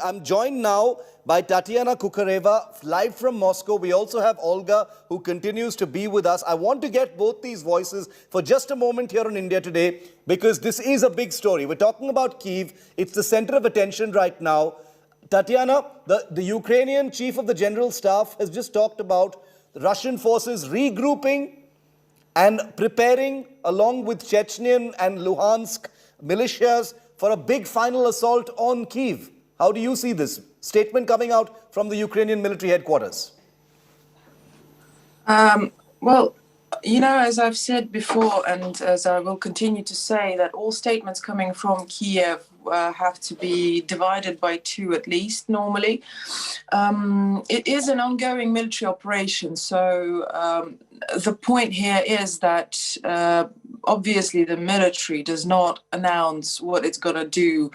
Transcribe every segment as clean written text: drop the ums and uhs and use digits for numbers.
I'm joined now by Tatiana Kukhareva, live from Moscow. We also have Olga, who continues to be with us. I want to get both these voices for just a moment here on India Today, because this is a big story. We're talking about Kyiv. It's the center of attention right now. Tatiana, the Ukrainian chief of the general staff has just talked about Russian forces regrouping and preparing, along with Chechen and Luhansk militias, for a big final assault on Kyiv. How do you see this statement coming out from the Ukrainian military headquarters? Well, as I've said before, and as I will continue to say, that all statements coming from Kiev have to be divided by two at least, normally. It is an ongoing military operation, so the point here is that obviously the military does not announce what it's going to do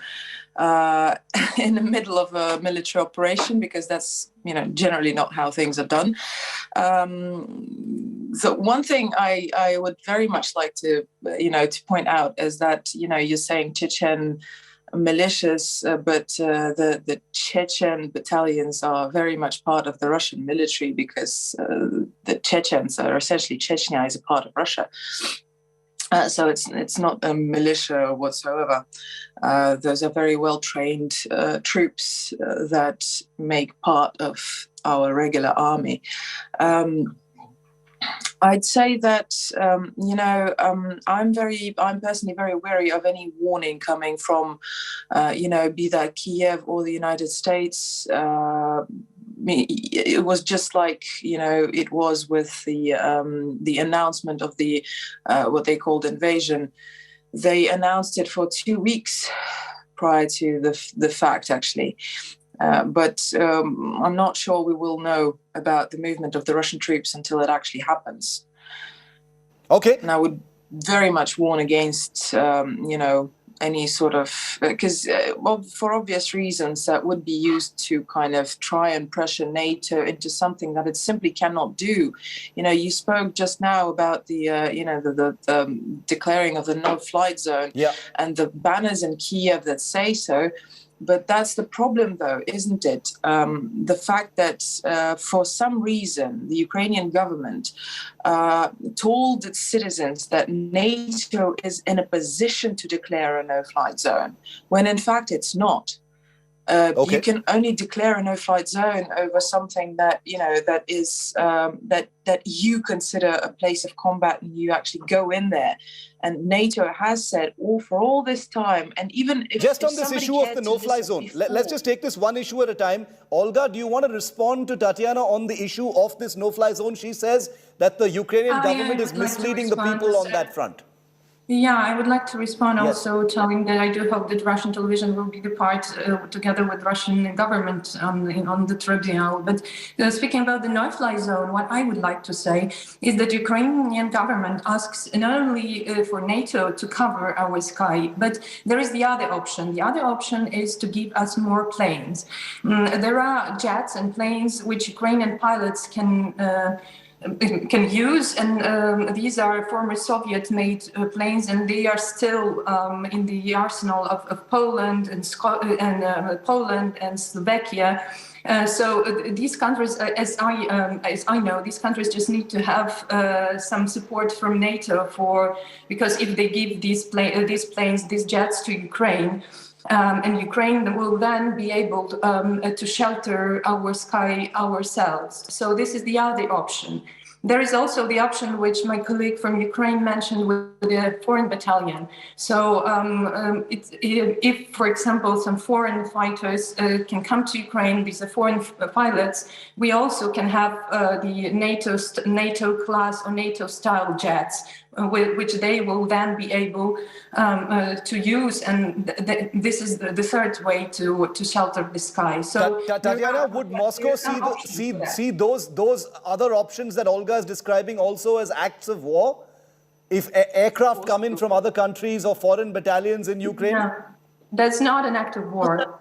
in the middle of a military operation, because that's generally not how things are done. So one thing I would very much like to to point out is that you're saying Chechen militias, but the Chechen battalions are very much part of the Russian military, because the Chechens are essentially, Chechnya is a part of Russia. So it's not a militia whatsoever. Those are very well-trained troops that make part of our regular army. I'd say that I'm personally very wary of any warning coming from be that Kiev or the United States. It was just like it was with the announcement of the what they called invasion. They announced it for 2 weeks prior to the fact, actually. But I'm not sure we will know about the movement of the Russian troops until it actually happens. Okay. And I would very much warn against any sort of, because for obvious reasons, that would be used to kind of try and pressure NATO into something that it simply cannot do. You spoke just now about the the declaring of the no-fly zone, and the banners in Kiev that say so. But that's the problem, though, isn't it? The fact that for some reason the Ukrainian government told its citizens that NATO is in a position to declare a no-fly zone, when in fact it's not. You can only declare a no-fly zone over something that that is that you consider a place of combat, and you actually go in there. And NATO has said for all this time, and even if just on this issue of the no-fly zone, let's just take this one issue at a time. Olga, do you want to respond to Tatiana on the issue of this no-fly zone? She says that the Ukrainian government is misleading the people on that front. Yeah, I would like to respond also, telling that I do hope that Russian television will be the part, together with Russian government on the tribunal. But speaking about the no-fly zone, what I would like to say is that Ukrainian government asks not only for NATO to cover our sky, but there is the other option. The other option is to give us more planes. There are jets and planes which Ukrainian pilots can use, and these are former Soviet-made planes, and they are still in the arsenal of Poland and Poland and Slovakia. So these countries, as I know, these countries just need to have some support from NATO because if they give these planes, these jets to Ukraine. And Ukraine will then be able to shelter our sky ourselves. So this is the other option. There is also the option which my colleague from Ukraine mentioned with the foreign battalion. So if, for example, some foreign fighters can come to Ukraine with the foreign pilots, we also can have the NATO class or NATO style jets, which they will then be able to use, and this is the third way to shelter the sky. So, Tatiana, would Moscow see those other options that Olga is describing also as acts of war? If aircraft come in from other countries or foreign battalions in Ukraine? No, that's not an act of war.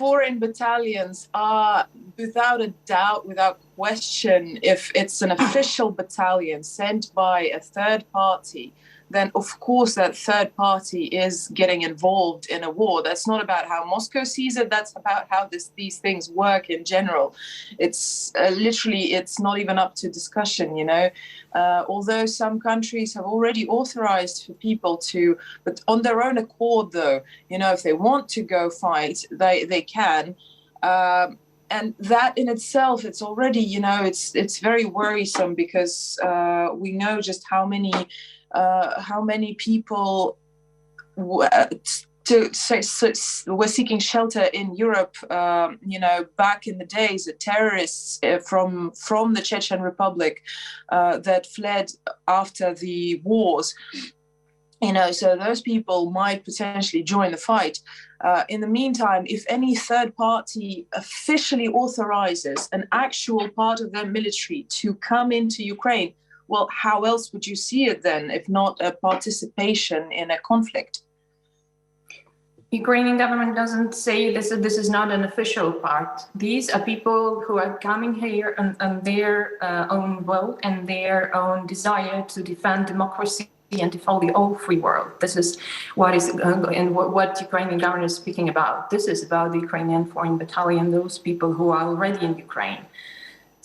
Foreign battalions are, without a doubt, without question, if it's an official battalion sent by a third party, then of course that third party is getting involved in a war. That's not about how Moscow sees it. That's about how these things work in general. It's literally, it's not even up to discussion, you know. Although some countries have already authorized for people to, but on their own accord, though, you know, if they want to go fight, they can. And that in itself, it's already, you know, it's very worrisome, because we know just how many people were seeking shelter in Europe, you know, back in the days, the terrorists from the Chechen Republic that fled after the wars. You know, so those people might potentially join the fight. In the meantime, if any third party officially authorizes an actual part of their military to come into Ukraine, well, how else would you see it then, if not a participation in a conflict? Ukrainian government doesn't say this is not an official part. These are people who are coming here on their own will and their own desire to defend democracy and to follow the whole free world. This is what is and what Ukrainian government is speaking about. This is about the Ukrainian Foreign Battalion, those people who are already in Ukraine.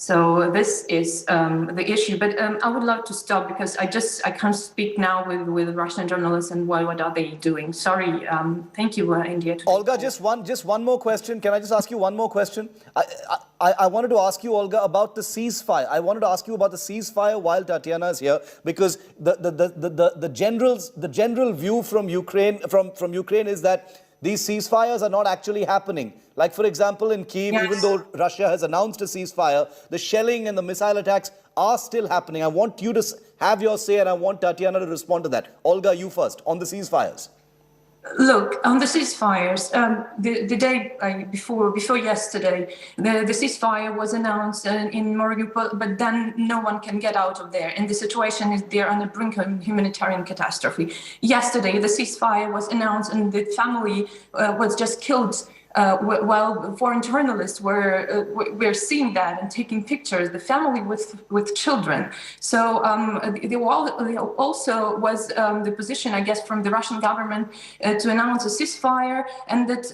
So this is the issue. But I would love to stop, because I can't speak now with Russian journalists and what are they doing. Sorry. Thank you, India. Olga, just one more question. Can I just ask you one more question? I wanted to ask you, Olga, about the ceasefire. I wanted to ask you about the ceasefire while Tatiana is here, because the general view from Ukraine is that these ceasefires are not actually happening. Like, for example, in Kyiv, yes, even though Russia has announced a ceasefire, the shelling and the missile attacks are still happening. I want you to have your say, and I want Tatiana to respond to that. Olga, you first, on the ceasefires. Look, on the ceasefires, the day before yesterday, the ceasefire was announced in Mariupol, but then no one can get out of there. And the situation is they're on the brink of humanitarian catastrophe. Yesterday, the ceasefire was announced and the family was just killed while foreign journalists were seeing that and taking pictures, the family with children. So there also was the position, I guess, from the Russian government to announce a ceasefire and that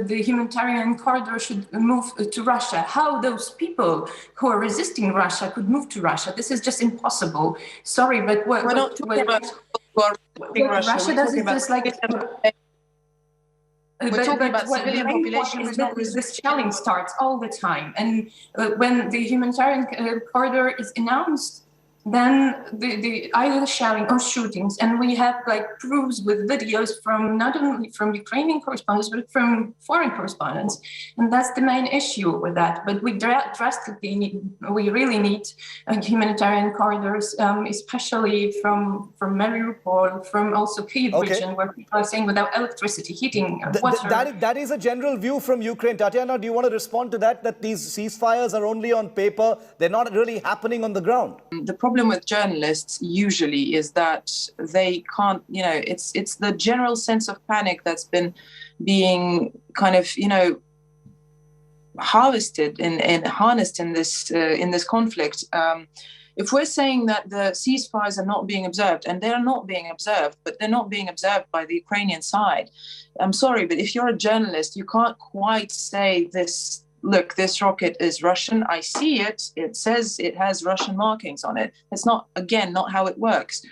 the humanitarian corridor should move to Russia. How those people who are resisting Russia could move to Russia? This is just impossible. Sorry, but we're not talking about Russia does it just like. We're talking about civilian population. This shelling starts all the time, and when the humanitarian corridor is announced, then the either shelling or shootings, and we have like proofs with videos from not only from Ukrainian correspondents but from foreign correspondents, and that's the main issue with that. But we really need humanitarian corridors, especially from Mariupol, from also Kyiv region, where people are saying without electricity, heating, water. That is a general view from Ukraine. Tatiana, do you want to respond to that? That these ceasefires are only on paper; they're not really happening on the ground. The problem with journalists usually is that they can't, you know, it's the general sense of panic that's been being kind of, you know, harnessed in this conflict. If we're saying that the ceasefires are not being observed, and they're not being observed, but they're not being observed by the Ukrainian side, I'm sorry, but if you're a journalist, you can't quite say this. Look, this rocket is Russian. I see it. It says it has Russian markings on it. It's not, again, not how it works.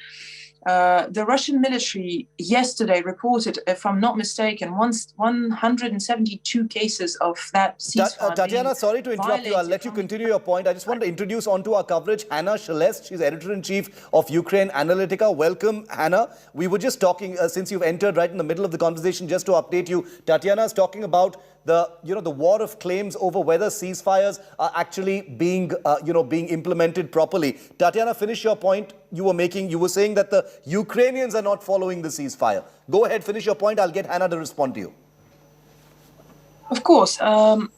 The Russian military yesterday reported, if I'm not mistaken, 172 cases of that ceasefire. Tatiana, sorry to interrupt you. I'll let you continue your point. I just want to introduce onto our coverage Hanna Shelest. She's editor-in-chief of Ukraine Analytica. Welcome, Hanna. We were just talking, since you've entered right in the middle of the conversation, just to update you, Tatiana is talking about the war of claims over whether ceasefires are actually being implemented properly. Tatiana, finish your point you were making. You were saying that the Ukrainians are not following the ceasefire. Go ahead, finish your point. I'll get Hanna to respond to you. Of course. The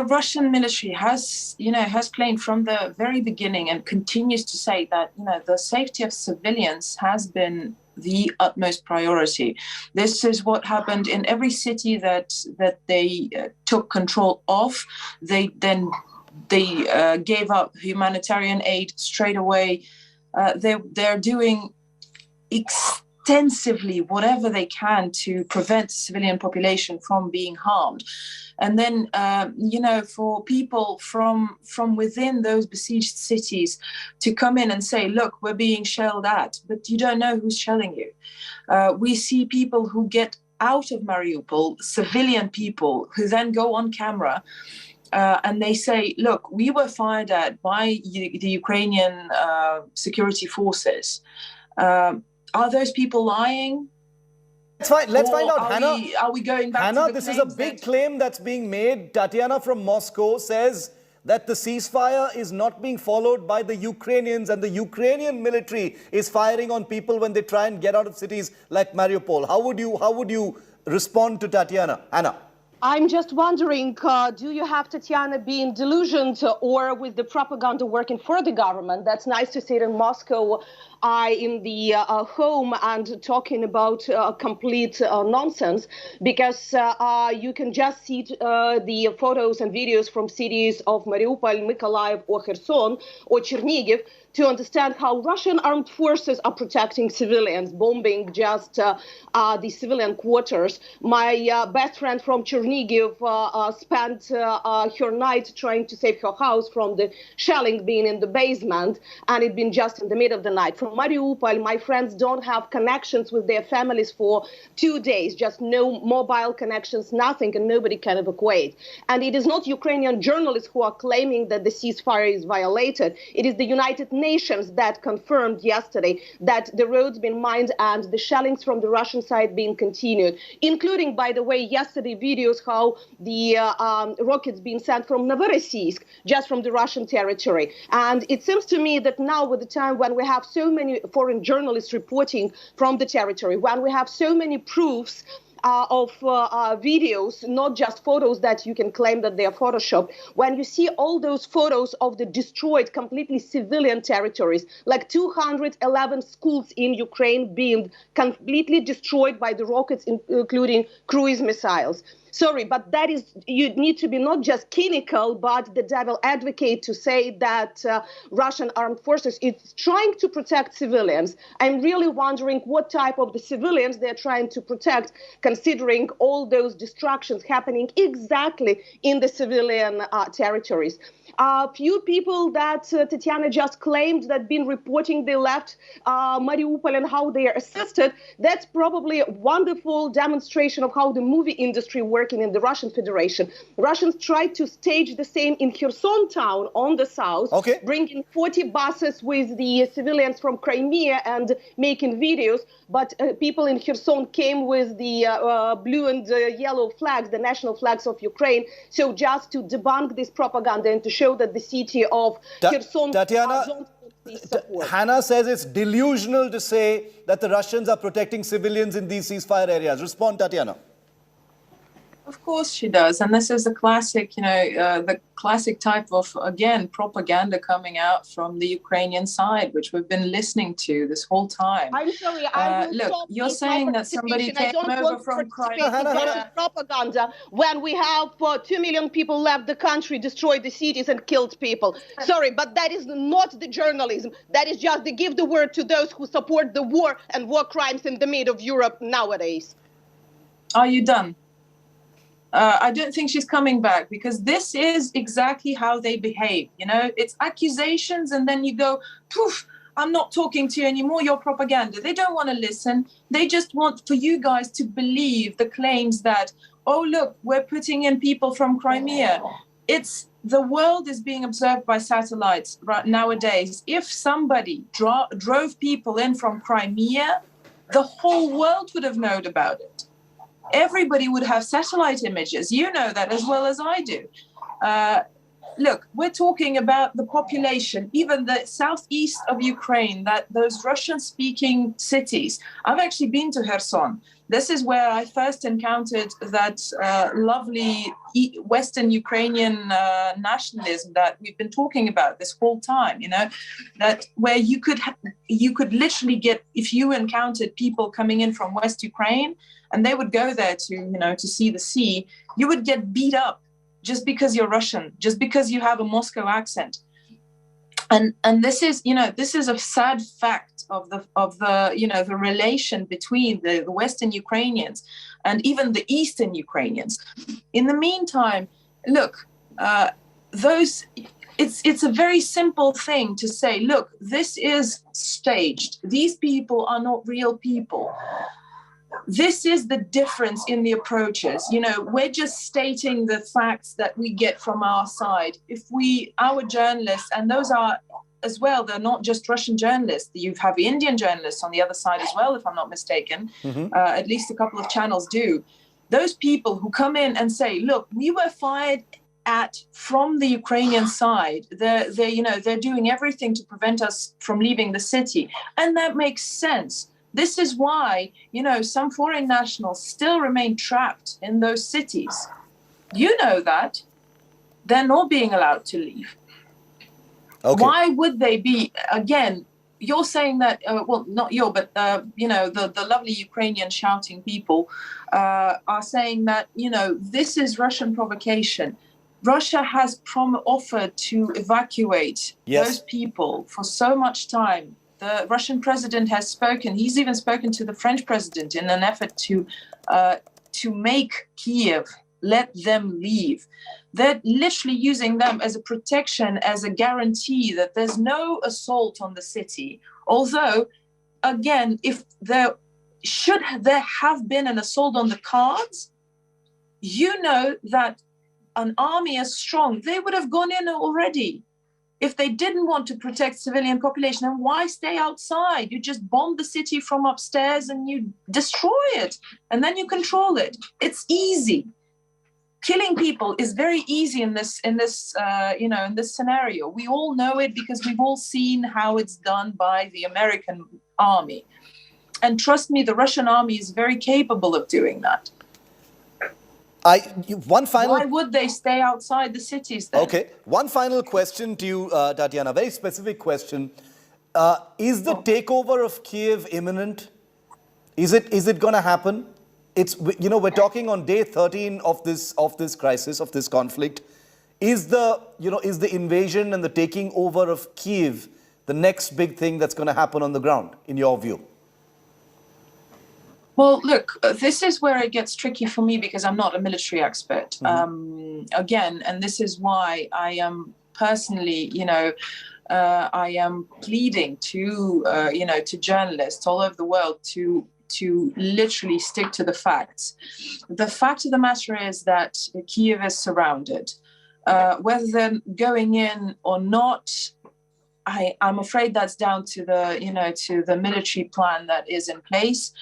Russian military has claimed from the very beginning and continues to say that, the safety of civilians has been the utmost priority. This is what happened in every city that they took control of. They gave up humanitarian aid straight away. They're doing extensively whatever they can to prevent the civilian population from being harmed. And then, for people from within those besieged cities to come in and say, look, we're being shelled at, but you don't know who's shelling you. We see people who get out of Mariupol, civilian people, who then go on camera and they say, look, we were fired at by the Ukrainian security forces. Are those people lying? Let's find out, Hanna. Are we going back Hanna, to the this is a big claim that's being made. Tatiana from Moscow says that the ceasefire is not being followed by the Ukrainians, and the Ukrainian military is firing on people when they try and get out of cities like Mariupol. How would you respond to Tatiana? Hanna. I'm just wondering, do you have Tatiana being delusioned or with the propaganda working for the government? That's nice to see it in Moscow, in the home and talking about complete nonsense, because you can just see the photos and videos from cities of Mariupol, Mykolaiv or Kherson or Chernihiv to understand how Russian armed forces are protecting civilians, bombing just the civilian quarters. My best friend from Chernihiv spent her night trying to save her house from the shelling being in the basement, and it been just in the middle of the night. From Mariupol, my friends don't have connections with their families for 2 days, just no mobile connections, nothing, and nobody can evacuate. And it is not Ukrainian journalists who are claiming that the ceasefire is violated. It is the United Nations that confirmed yesterday that the roads been mined and the shellings from the Russian side being continued, including, by the way, yesterday videos how the rockets being sent from Novorossiysk, just from the Russian territory. And it seems to me that now, with the time when we have so many foreign journalists reporting from the territory, when we have so many proofs of videos, not just photos that you can claim that they are photoshopped. When you see all those photos of the destroyed, completely civilian territories, like 211 schools in Ukraine being completely destroyed by the rockets, including cruise missiles. Sorry, but that is, you need to be not just cynical, but the devil advocate to say that Russian armed forces is trying to protect civilians. I'm really wondering what type of the civilians they're trying to protect, considering all those destructions happening exactly in the civilian territories. Few people that Tatiana just claimed that been reporting they left Mariupol and how they are assisted, that's probably a wonderful demonstration of how the movie industry working in the Russian Federation. Russians tried to stage the same in Kherson town on the south, bringing 40 buses with the civilians from Crimea and making videos, but people in Kherson came with the blue and yellow flags, the national flags of Ukraine, so just to debunk this propaganda and to show that the city of Kherson... Tatiana, Hanna says it's delusional to say that the Russians are protecting civilians in these ceasefire areas. Respond, Tatiana. Of course she does. And this is the classic, the classic type of, again, propaganda coming out from the Ukrainian side, which we've been listening to this whole time. I'm sorry, look, you're saying that somebody came over from Crimea. Propaganda when we have 2 million people left the country, destroyed the cities and killed people. Sorry, but that is not the journalism. That is just to give the word to those who support the war and war crimes in the middle of Europe nowadays. Are you done? I don't think she's coming back, because this is exactly how they behave. It's accusations, and then you go, poof, I'm not talking to you anymore, your propaganda. They don't want to listen. They just want for you guys to believe the claims that, oh, look, we're putting in people from Crimea. The world is being observed by satellites right nowadays. If somebody drove people in from Crimea, the whole world would have known about it. Everybody would have satellite images. You know that as well as I do. Look, we're talking about the population, even the southeast of Ukraine, those Russian-speaking cities. I've actually been to Kherson. This is where I first encountered that lovely Western Ukrainian nationalism that we've been talking about this whole time, that where you could literally get, if you encountered people coming in from West Ukraine, and they would go there to see the sea, you would get beat up just because you're Russian, just because you have a Moscow accent. And this is, this is a sad fact of the the relation between the Western Ukrainians and even the Eastern Ukrainians. In the meantime, look, it's a very simple thing to say, look, this is staged. These people are not real people. This is the difference in the approaches. We're just stating the facts that we get from our side. If our journalists, and those are as well, they're not just Russian journalists. You have Indian journalists on the other side as well, if I'm not mistaken. At least a couple of channels do. Those people who come in and say, look, we were fired at from the Ukrainian side. They're doing everything to prevent us from leaving the city. And that makes sense. This is why, some foreign nationals still remain trapped in those cities. You know that. They're not being allowed to leave. Okay. Why would they be? Again, you're saying that, well, not you, but, the lovely Ukrainian shouting people are saying that, this is Russian provocation. Russia has offered to evacuate those people for so much time. The Russian president has spoken. He's even spoken to the French president in an effort to make Kyiv, let them leave. They're literally using them as a protection, as a guarantee that there's no assault on the city. Although, again, if there have been an assault on the cards, that an army as strong, they would have gone in already. If they didn't want to protect civilian population, then why stay outside? You just bomb the city from upstairs and you destroy it, and then you control it. It's easy. Killing people is very easy in this scenario. We all know it because we've all seen how it's done by the American army. And trust me, the Russian army is very capable of doing that. Why would they stay outside the cities then? Okay. One final question to you, Tatiana, very specific question. Is the takeover of Kyiv imminent? Is it going to happen? We're talking on day 13 of this crisis, of this conflict. Is the invasion and the taking over of Kyiv the next big thing that's going to happen on the ground, in your view? Well, look, this is where it gets tricky for me because I'm not a military expert. Again, and this is why I am personally, I am pleading to, to journalists all over the world to literally stick to the facts. The fact of the matter is that Kyiv is surrounded. Whether they're going in or not, I'm afraid that's down to the military plan that is in place.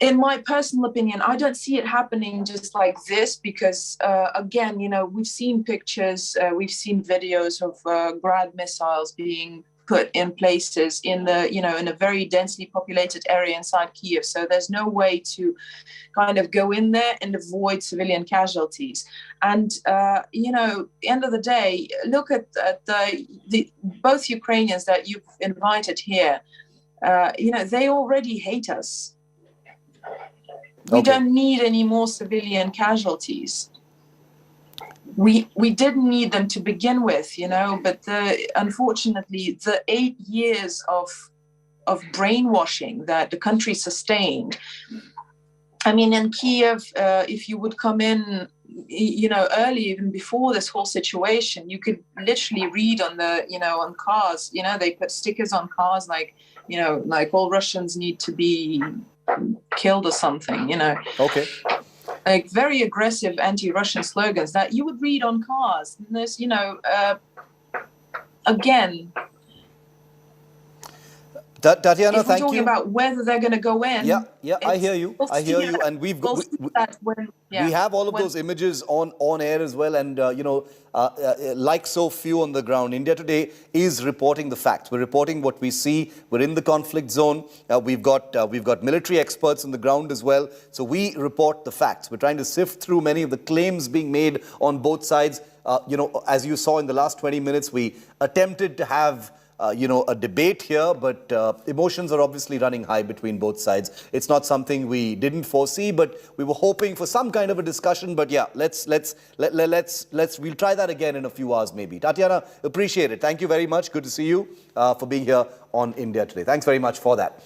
In my personal opinion, I don't see it happening just like this because, again, we've seen pictures, we've seen videos of Grad missiles being put in places in a very densely populated area inside Kyiv. So there's no way to kind of go in there and avoid civilian casualties. And, end of the day, look at both Ukrainians that you've invited here. They already hate us. We don't need any more civilian casualties. We didn't need them to begin with, but unfortunately, the 8 years of brainwashing that the country sustained. I mean, in Kyiv, if you would come in, early, even before this whole situation, you could literally read on on cars, they put stickers on cars like all Russians need to be killed or something, Okay. Like very aggressive anti-Russian slogans that you would read on cars. And there's, again, Tatiana, if we're thank talking you. about whether they're going to go in. Yeah, I hear you. And we have all of those images on air as well. And, like so few on the ground, India Today is reporting the facts. We're reporting what we see. We're in the conflict zone. We've got military experts on the ground as well. So we report the facts. We're trying to sift through many of the claims being made on both sides. As you saw in the last 20 minutes, we attempted to have a debate here, but emotions are obviously running high between both sides. It's not something we didn't foresee, but we were hoping for some kind of a discussion. But yeah, we'll try that again in a few hours maybe. Tatiana, appreciate it. Thank you very much. Good to see you for being here on India Today. Thanks very much for that.